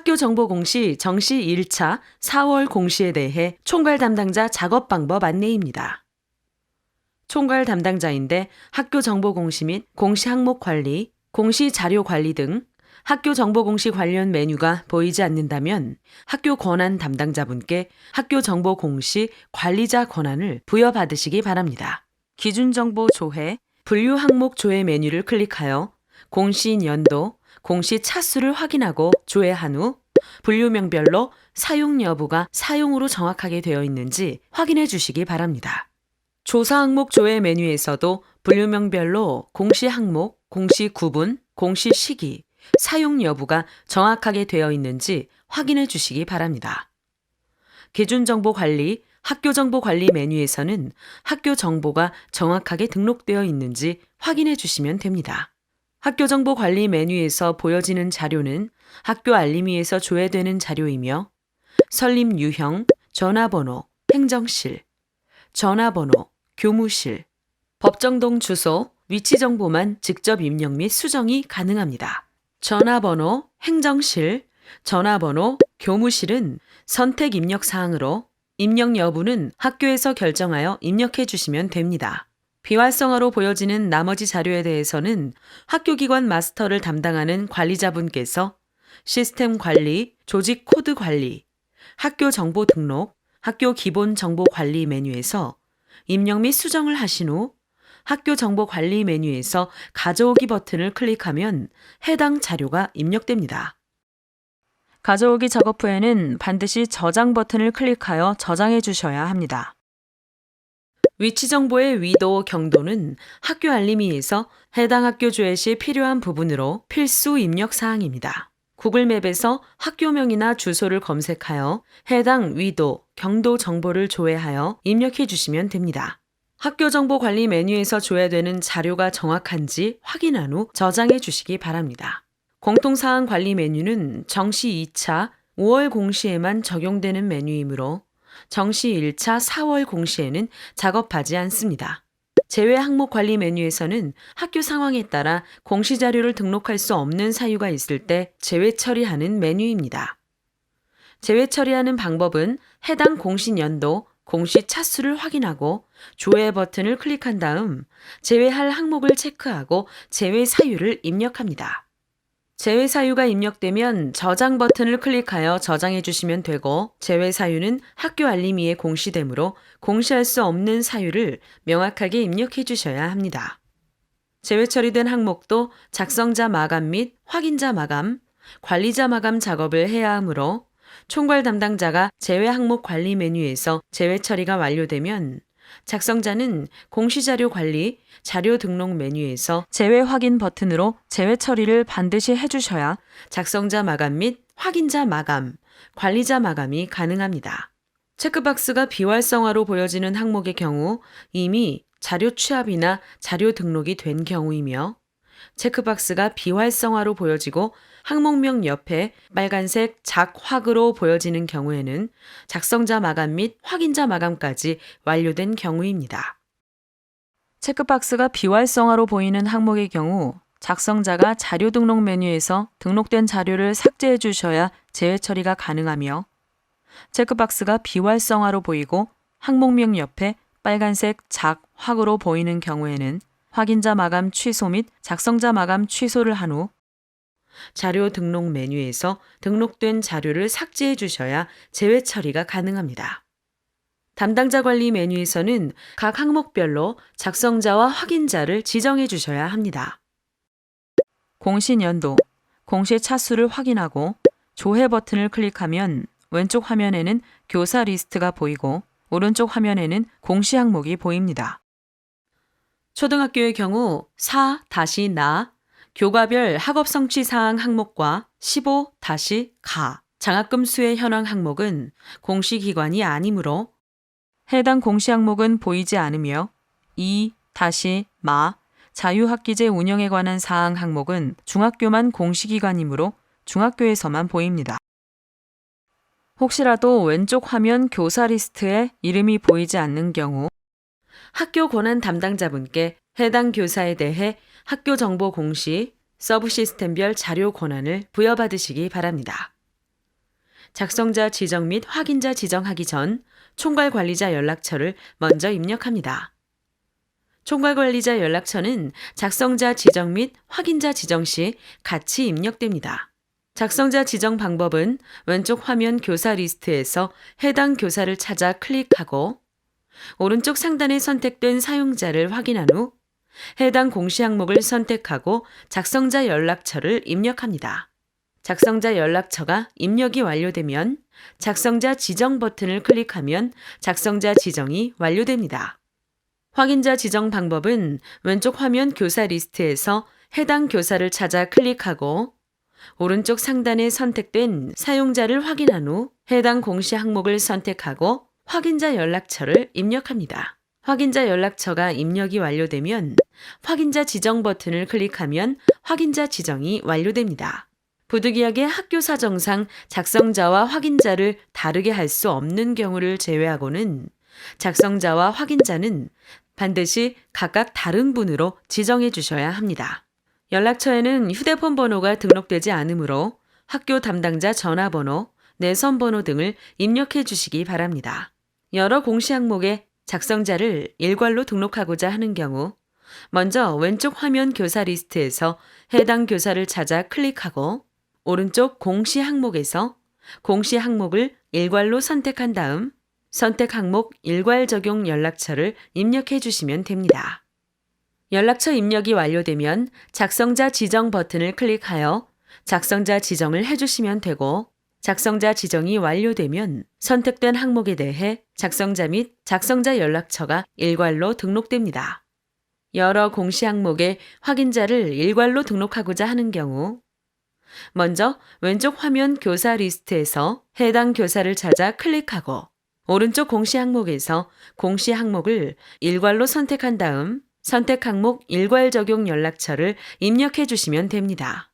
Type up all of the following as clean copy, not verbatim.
학교 정보 공시 정시 1차 4월 공시에 대해 총괄 담당자 작업 방법 안내입니다. 총괄 담당자인데 학교 정보 공시 및 공시 항목 관리, 공시 자료 관리 등 학교 정보 공시 관련 메뉴가 보이지 않는다면 학교 권한 담당자분께 학교 정보 공시 관리자 권한을 부여받으시기 바랍니다. 기준 정보 조회, 분류 항목 조회 메뉴를 클릭하여 공시 연도, 공시 차수를 확인하고 조회한 후 분류명별로 사용 여부가 사용으로 정확하게 되어 있는지 확인해 주시기 바랍니다. 조사 항목 조회 메뉴에서도 분류명별로 공시 항목, 공시 구분, 공시 시기, 사용 여부가 정확하게 되어 있는지 확인해 주시기 바랍니다. 기준 정보 관리, 학교 정보 관리 메뉴에서는 학교 정보가 정확하게 등록되어 있는지 확인해 주시면 됩니다. 학교 정보 관리 메뉴에서 보여지는 자료는 학교 알림위에서 조회되는 자료이며 설립 유형, 전화번호, 행정실, 전화번호, 교무실, 법정동 주소, 위치 정보만 직접 입력 및 수정이 가능합니다. 전화번호, 행정실, 전화번호, 교무실은 선택 입력 사항으로 입력 여부는 학교에서 결정하여 입력해 주시면 됩니다. 비활성화로 보여지는 나머지 자료에 대해서는 학교기관 마스터를 담당하는 관리자분께서 시스템 관리, 조직 코드 관리, 학교 정보 등록, 학교 기본 정보 관리 메뉴에서 입력 및 수정을 하신 후 학교 정보 관리 메뉴에서 가져오기 버튼을 클릭하면 해당 자료가 입력됩니다. 가져오기 작업 후에는 반드시 저장 버튼을 클릭하여 저장해 주셔야 합니다. 위치 정보의 위도, 경도는 학교 알림위에서 해당 학교 조회 시 필요한 부분으로 필수 입력 사항입니다. 구글맵에서 학교명이나 주소를 검색하여 해당 위도, 경도 정보를 조회하여 입력해 주시면 됩니다. 학교 정보 관리 메뉴에서 조회되는 자료가 정확한지 확인한 후 저장해 주시기 바랍니다. 공통사항 관리 메뉴는 정시 2차 5월 공시에만 적용되는 메뉴이므로 정시 1차 4월 공시에는 작업하지 않습니다. 제외 항목 관리 메뉴에서는 학교 상황에 따라 공시 자료를 등록할 수 없는 사유가 있을 때 제외 처리하는 메뉴입니다. 제외 처리하는 방법은 해당 공시 연도, 공시 차수를 확인하고 조회 버튼을 클릭한 다음 제외할 항목을 체크하고 제외 사유를 입력합니다. 제외 사유가 입력되면 저장 버튼을 클릭하여 저장해 주시면 되고 제외 사유는 학교 알림위에 공시되므로 공시할 수 없는 사유를 명확하게 입력해 주셔야 합니다. 제외 처리된 항목도 작성자 마감 및 확인자 마감, 관리자 마감 작업을 해야 하므로 총괄 담당자가 제외 항목 관리 메뉴에서 제외 처리가 완료되면 작성자는 공시자료 관리, 자료 등록 메뉴에서 제외 확인 버튼으로 제외 처리를 반드시 해주셔야 작성자 마감 및 확인자 마감, 관리자 마감이 가능합니다. 체크박스가 비활성화로 보여지는 항목의 경우 이미 자료 취합이나 자료 등록이 된 경우이며 체크박스가 비활성화로 보여지고 항목명 옆에 빨간색 작확으로 보여지는 경우에는 작성자 마감 및 확인자 마감까지 완료된 경우입니다. 체크박스가 비활성화로 보이는 항목의 경우 작성자가 자료 등록 메뉴에서 등록된 자료를 삭제해 주셔야 제외 처리가 가능하며 체크박스가 비활성화로 보이고 항목명 옆에 빨간색 작확으로 보이는 경우에는 확인자 마감 취소 및 작성자 마감 취소를 한 후 자료 등록 메뉴에서 등록된 자료를 삭제해 주셔야 제외 처리가 가능합니다. 담당자 관리 메뉴에서는 각 항목별로 작성자와 확인자를 지정해 주셔야 합니다. 공시 연도, 공시 차수를 확인하고 조회 버튼을 클릭하면 왼쪽 화면에는 교사 리스트가 보이고 오른쪽 화면에는 공시 항목이 보입니다. 초등학교의 경우 4-나 교과별 학업 성취 사항 항목과 15-가 장학금 수혜 현황 항목은 공시 기관이 아니므로 해당 공시 항목은 보이지 않으며 2-마 자유학기제 운영에 관한 사항 항목은 중학교만 공시 기관이므로 중학교에서만 보입니다. 혹시라도 왼쪽 화면 교사 리스트에 이름이 보이지 않는 경우 학교 권한 담당자분께 해당 교사에 대해 학교 정보 공시, 서브 시스템별 자료 권한을 부여받으시기 바랍니다. 작성자 지정 및 확인자 지정하기 전 총괄관리자 연락처를 먼저 입력합니다. 총괄관리자 연락처는 작성자 지정 및 확인자 지정 시 같이 입력됩니다. 작성자 지정 방법은 왼쪽 화면 교사 리스트에서 해당 교사를 찾아 클릭하고 오른쪽 상단에 선택된 사용자를 확인한 후 해당 공시 항목을 선택하고 작성자 연락처를 입력합니다. 작성자 연락처가 입력이 완료되면 작성자 지정 버튼을 클릭하면 작성자 지정이 완료됩니다. 확인자 지정 방법은 왼쪽 화면 교사 리스트에서 해당 교사를 찾아 클릭하고 오른쪽 상단에 선택된 사용자를 확인한 후 해당 공시 항목을 선택하고 확인자 연락처를 입력합니다. 확인자 연락처가 입력이 완료되면 확인자 지정 버튼을 클릭하면 확인자 지정이 완료됩니다. 부득이하게 학교 사정상 작성자와 확인자를 다르게 할 수 없는 경우를 제외하고는 작성자와 확인자는 반드시 각각 다른 분으로 지정해 주셔야 합니다. 연락처에는 휴대폰 번호가 등록되지 않으므로 학교 담당자 전화번호, 내선 번호 등을 입력해 주시기 바랍니다. 여러 공시 항목에 작성자를 일괄로 등록하고자 하는 경우 먼저 왼쪽 화면 교사 리스트에서 해당 교사를 찾아 클릭하고 오른쪽 공시 항목에서 공시 항목을 일괄로 선택한 다음 선택 항목 일괄 적용 연락처를 입력해 주시면 됩니다. 연락처 입력이 완료되면 작성자 지정 버튼을 클릭하여 작성자 지정을 해주시면 되고 작성자 지정이 완료되면 선택된 항목에 대해 작성자 및 작성자 연락처가 일괄로 등록됩니다. 여러 공시 항목에 확인자를 일괄로 등록하고자 하는 경우 먼저 왼쪽 화면 교사 리스트에서 해당 교사를 찾아 클릭하고 오른쪽 공시 항목에서 공시 항목을 일괄로 선택한 다음 선택 항목 일괄 적용 연락처를 입력해 주시면 됩니다.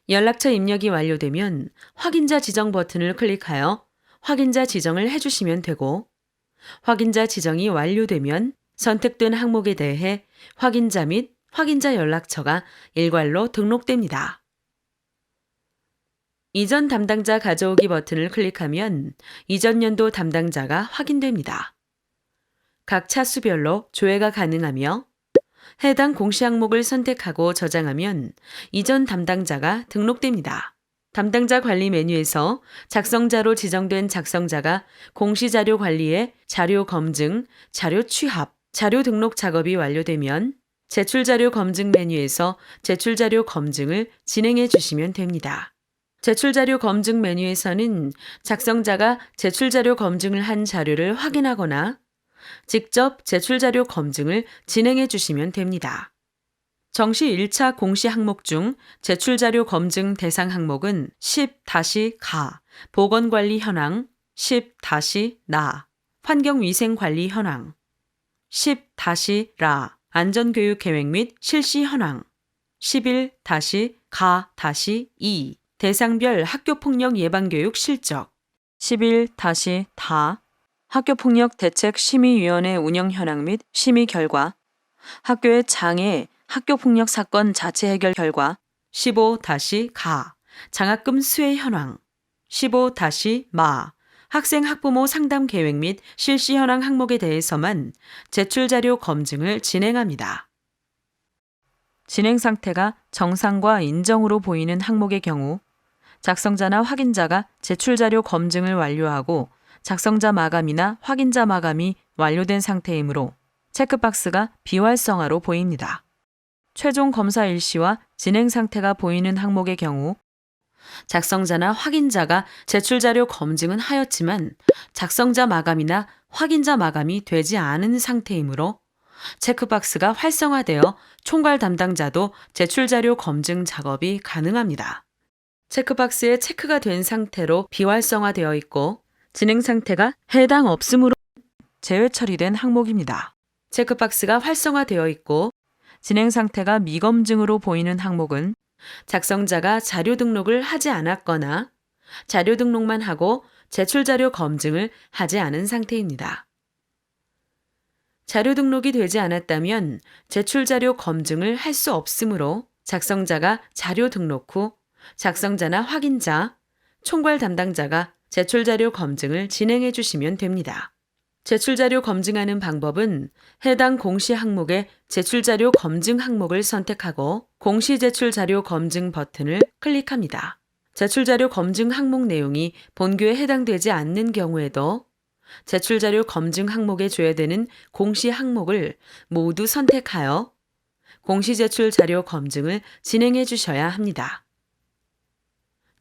연락처 입력이 완료되면 확인자 지정 버튼을 클릭하여 확인자 지정을 해주시면 되고 확인자 지정이 완료되면 선택된 항목에 대해 확인자 및 확인자 연락처가 일괄로 등록됩니다. 이전 담당자 가져오기 버튼을 클릭하면 이전 연도 담당자가 확인됩니다. 각 차수별로 조회가 가능하며 해당 공시 항목을 선택하고 저장하면 이전 담당자가 등록됩니다. 담당자 관리 메뉴에서 작성자로 지정된 작성자가 공시자료 관리에 자료 검증, 자료 취합, 자료 등록 작업이 완료되면 제출자료 검증 메뉴에서 제출자료 검증을 진행해 주시면 됩니다. 제출자료 검증 메뉴에서는 작성자가 제출자료 검증을 한 자료를 확인하거나 직접 제출자료 검증을 진행해 주시면 됩니다. 정시 1차 공시 항목 중 제출자료 검증 대상 항목은 10-가 보건관리 현황, 10-나 환경위생관리 현황, 10-라 안전교육 계획 및 실시 현황, 11-가-2 대상별 학교폭력 예방교육 실적, 11-다 학교폭력 대책심의위원회 운영 현황 및 심의 결과, 학교의 장애 학교폭력 사건 자체 해결 결과, 15-가 장학금 수혜 현황, 15-마 학생 학부모 상담 계획 및 실시 현황 항목에 대해서만 제출자료 검증을 진행합니다. 진행 상태가 정상과 인정으로 보이는 항목의 경우 작성자나 확인자가 제출자료 검증을 완료하고 작성자 마감이나 확인자 마감이 완료된 상태이므로 체크박스가 비활성화로 보입니다. 최종 검사 일시와 진행 상태가 보이는 항목의 경우 작성자나 확인자가 제출자료 검증은 하였지만 작성자 마감이나 확인자 마감이 되지 않은 상태이므로 체크박스가 활성화되어 총괄 담당자도 제출자료 검증 작업이 가능합니다. 체크박스에 체크가 된 상태로 비활성화되어 있고 진행 상태가 해당 없음으로 제외 처리된 항목입니다. 체크박스가 활성화되어 있고 진행 상태가 미검증으로 보이는 항목은 작성자가 자료 등록을 하지 않았거나 자료 등록만 하고 제출자료 검증을 하지 않은 상태입니다. 자료 등록이 되지 않았다면 제출자료 검증을 할 수 없으므로 작성자가 자료 등록 후 작성자나 확인자, 총괄 담당자가 제출자료 검증을 진행해 주시면 됩니다. 제출자료 검증하는 방법은 해당 공시 항목의 제출자료 검증 항목을 선택하고 공시 제출자료 검증 버튼을 클릭합니다. 제출자료 검증 항목 내용이 본규에 해당되지 않는 경우에도 제출자료 검증 항목에 조회되는 공시 항목을 모두 선택하여 공시 제출 자료 검증을 진행해 주셔야 합니다.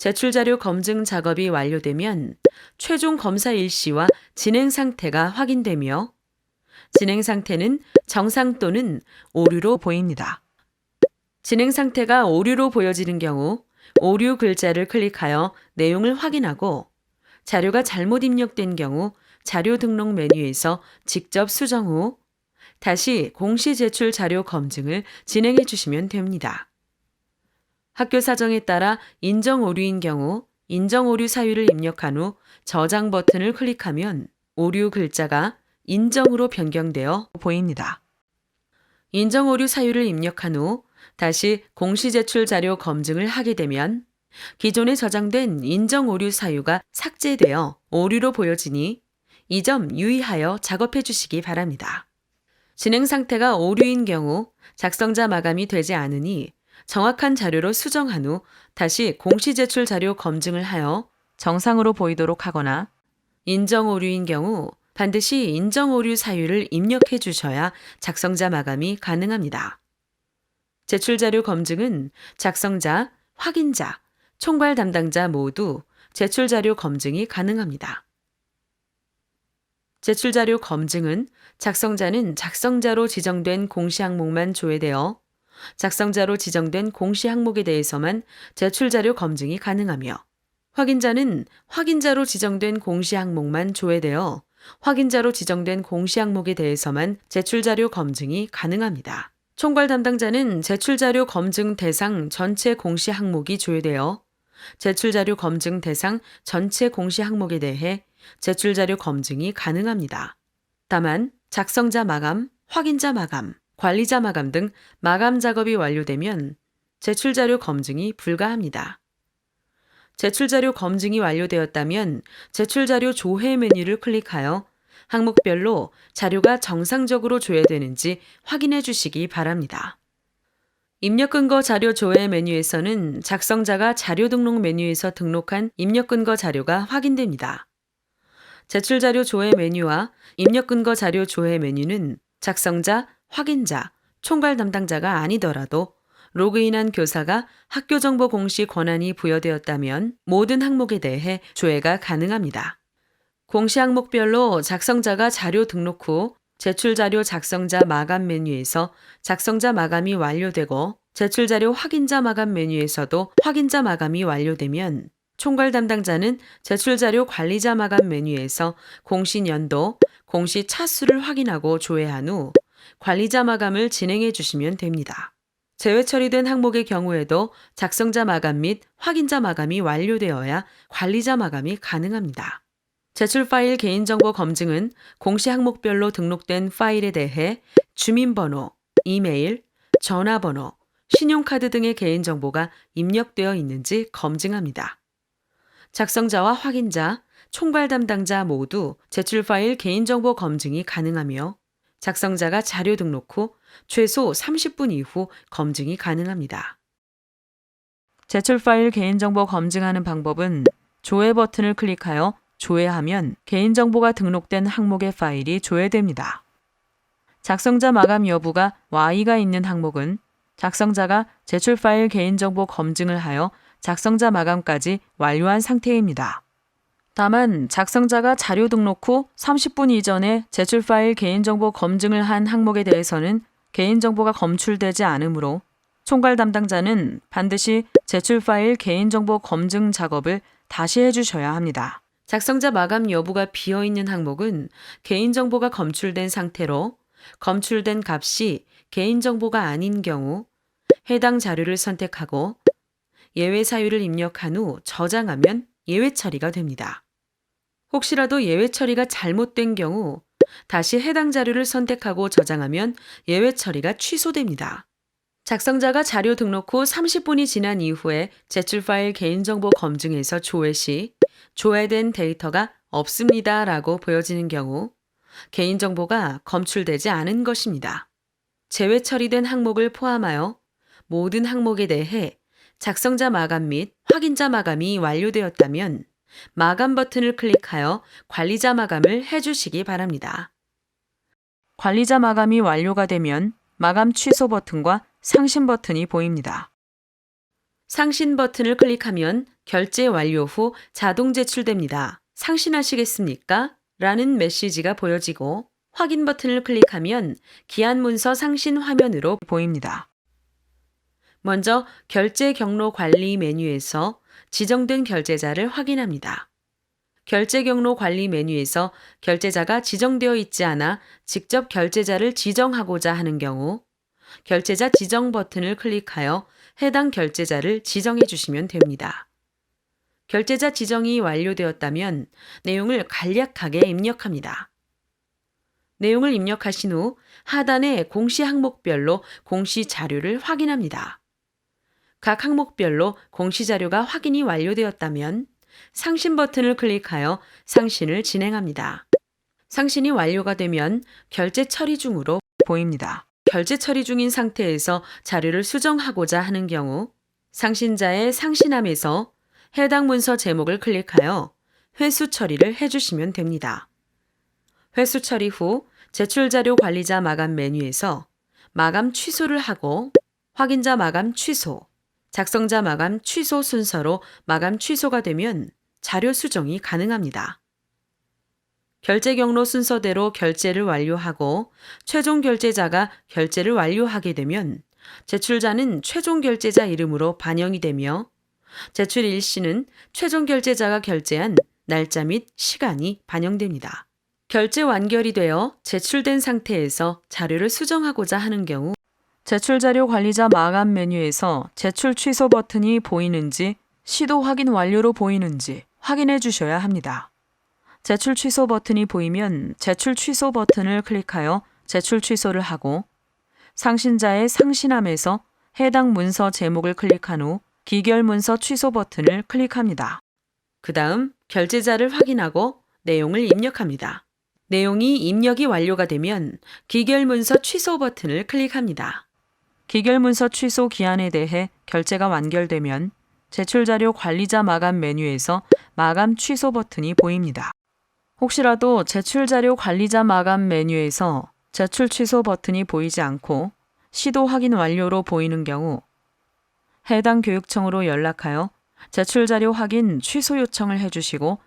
제출자료 검증 작업이 완료되면 최종 검사 일시와 진행 상태가 확인되며 진행 상태는 정상 또는 오류로 보입니다. 진행 상태가 오류로 보여지는 경우 오류 글자를 클릭하여 내용을 확인하고 자료가 잘못 입력된 경우 자료 등록 메뉴에서 직접 수정 후 다시 공시 제출 자료 검증을 진행해 주시면 됩니다. 학교 사정에 따라 인정 오류인 경우 인정 오류 사유를 입력한 후 저장 버튼을 클릭하면 오류 글자가 인정으로 변경되어 보입니다. 인정 오류 사유를 입력한 후 다시 공시 제출 자료 검증을 하게 되면 기존에 저장된 인정 오류 사유가 삭제되어 오류로 보여지니 이 점 유의하여 작업해 주시기 바랍니다. 진행 상태가 오류인 경우 작성자 마감이 되지 않으니 정확한 자료로 수정한 후 다시 공시 제출 자료 검증을 하여 정상으로 보이도록 하거나 인정 오류인 경우 반드시 인정 오류 사유를 입력해 주셔야 작성자 마감이 가능합니다. 제출 자료 검증은 작성자, 확인자, 총괄 담당자 모두 제출 자료 검증이 가능합니다. 제출 자료 검증은 작성자는 작성자로 지정된 공시 항목만 조회되어 작성자로 지정된 공시 항목에 대해서만 제출 자료 검증이 가능하며 확인자는 확인자로 지정된 공시 항목만 조회되어 확인자로 지정된 공시 항목에 대해서만 제출 자료 검증이 가능합니다. 총괄 담당자는 제출 자료 검증 대상 전체 공시 항목이 조회되어 제출 자료 검증 대상 전체 공시 항목에 대해 제출 자료 검증이 가능합니다. 다만 작성자 마감, 확인자 마감, 관리자 마감 등 마감 작업이 완료되면 제출 자료 검증이 불가합니다. 제출 자료 검증이 완료되었다면 제출 자료 조회 메뉴를 클릭하여 항목별로 자료가 정상적으로 조회되는지 확인해 주시기 바랍니다. 입력 근거 자료 조회 메뉴에서는 작성자가 자료 등록 메뉴에서 등록한 입력 근거 자료가 확인됩니다. 제출 자료 조회 메뉴와 입력 근거 자료 조회 메뉴는 작성자, 확인자, 총괄 담당자가 아니더라도 로그인한 교사가 학교 정보 공시 권한이 부여되었다면 모든 항목에 대해 조회가 가능합니다. 공시 항목별로 작성자가 자료 등록 후 제출 자료 작성자 마감 메뉴에서 작성자 마감이 완료되고 제출 자료 확인자 마감 메뉴에서도 확인자 마감이 완료되면 총괄 담당자는 제출 자료 관리자 마감 메뉴에서 공시 연도, 공시 차수를 확인하고 조회한 후 관리자 마감을 진행해 주시면 됩니다. 제외 처리된 항목의 경우에도 작성자 마감 및 확인자 마감이 완료되어야 관리자 마감이 가능합니다. 제출 파일 개인정보 검증은 공시 항목별로 등록된 파일에 대해 주민번호, 이메일, 전화번호, 신용카드 등의 개인정보가 입력되어 있는지 검증합니다. 작성자와 확인자, 총괄 담당자 모두 제출 파일 개인정보 검증이 가능하며 작성자가 자료 등록 후 최소 30분 이후 검증이 가능합니다. 제출 파일 개인정보 검증하는 방법은 조회 버튼을 클릭하여 조회하면 개인정보가 등록된 항목의 파일이 조회됩니다. 작성자 마감 여부가 Y가 있는 항목은 작성자가 제출 파일 개인정보 검증을 하여 작성자 마감까지 완료한 상태입니다. 다만 작성자가 자료 등록 후 30분 이전에 제출 파일 개인정보 검증을 한 항목에 대해서는 개인정보가 검출되지 않으므로 총괄 담당자는 반드시 제출 파일 개인정보 검증 작업을 다시 해주셔야 합니다. 작성자 마감 여부가 비어있는 항목은 개인정보가 검출된 상태로 검출된 값이 개인정보가 아닌 경우 해당 자료를 선택하고 예외 사유를 입력한 후 저장하면 예외 처리가 됩니다. 혹시라도 예외 처리가 잘못된 경우 다시 해당 자료를 선택하고 저장하면 예외 처리가 취소됩니다. 작성자가 자료 등록 후 30분이 지난 이후에 제출 파일 개인정보 검증에서 조회 시 조회된 데이터가 없습니다 라고 보여지는 경우 개인정보가 검출되지 않은 것입니다. 제외 처리된 항목을 포함하여 모든 항목에 대해 작성자 마감 및 확인자 마감이 완료되었다면 마감 버튼을 클릭하여 관리자 마감을 해주시기 바랍니다. 관리자 마감이 완료가 되면 마감 취소 버튼과 상신 버튼이 보입니다. 상신 버튼을 클릭하면 결제 완료 후 자동 제출됩니다. 상신하시겠습니까? 라는 메시지가 보여지고 확인 버튼을 클릭하면 기한 문서 상신 화면으로 보입니다. 먼저 결제 경로 관리 메뉴에서 지정된 결제자를 확인합니다. 결제 경로 관리 메뉴에서 결제자가 지정되어 있지 않아 직접 결제자를 지정하고자 하는 경우 결제자 지정 버튼을 클릭하여 해당 결제자를 지정해 주시면 됩니다. 결제자 지정이 완료되었다면 내용을 간략하게 입력합니다. 내용을 입력하신 후 하단의 공시 항목별로 공시 자료를 확인합니다. 각 항목별로 공시 자료가 확인이 완료되었다면 상신 버튼을 클릭하여 상신을 진행합니다. 상신이 완료가 되면 결제 처리 중으로 보입니다. 결제 처리 중인 상태에서 자료를 수정하고자 하는 경우 상신자의 상신함에서 해당 문서 제목을 클릭하여 회수 처리를 해주시면 됩니다. 회수 처리 후 제출자료 관리자 마감 메뉴에서 마감 취소를 하고 확인자 마감 취소, 작성자 마감 취소 순서로 마감 취소가 되면 자료 수정이 가능합니다. 결제 경로 순서대로 결제를 완료하고 최종 결제자가 결제를 완료하게 되면 제출자는 최종 결제자 이름으로 반영이 되며 제출 일시는 최종 결제자가 결제한 날짜 및 시간이 반영됩니다. 결제 완결이 되어 제출된 상태에서 자료를 수정하고자 하는 경우 제출자료 관리자 마감 메뉴에서 제출 취소 버튼이 보이는지 시도 확인 완료로 보이는지 확인해 주셔야 합니다. 제출 취소 버튼이 보이면 제출 취소 버튼을 클릭하여 제출 취소를 하고 상신자의 상신함에서 해당 문서 제목을 클릭한 후 기결 문서 취소 버튼을 클릭합니다. 그 다음 결제자를 확인하고 내용을 입력합니다. 내용이 입력이 완료가 되면 기결 문서 취소 버튼을 클릭합니다. 기결 문서 취소 기한에 대해 결제가 완결되면 제출자료 관리자 마감 메뉴에서 마감 취소 버튼이 보입니다. 혹시라도 제출자료 관리자 마감 메뉴에서 제출 취소 버튼이 보이지 않고 시도 확인 완료로 보이는 경우 해당 교육청으로 연락하여 제출자료 확인 취소 요청을 해주시고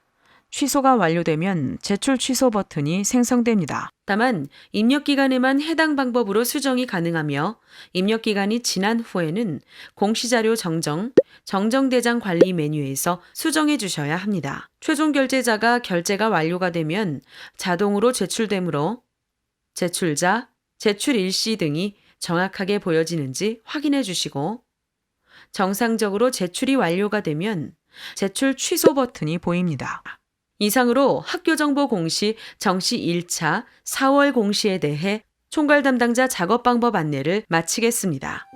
취소가 완료되면 제출 취소 버튼이 생성됩니다. 다만 입력기간에만 해당 방법으로 수정이 가능하며 입력기간이 지난 후에는 공시자료 정정대장 관리 메뉴에서 수정해 주셔야 합니다. 최종 결제자가 결제가 완료가 되면 자동으로 제출되므로 제출자, 제출 일시 등이 정확하게 보여지는지 확인해 주시고 정상적으로 제출이 완료가 되면 제출 취소 버튼이 보입니다. 이상으로 학교정보 공시 정시 1차 4월 공시에 대해 총괄 담당자 작업 방법 안내를 마치겠습니다.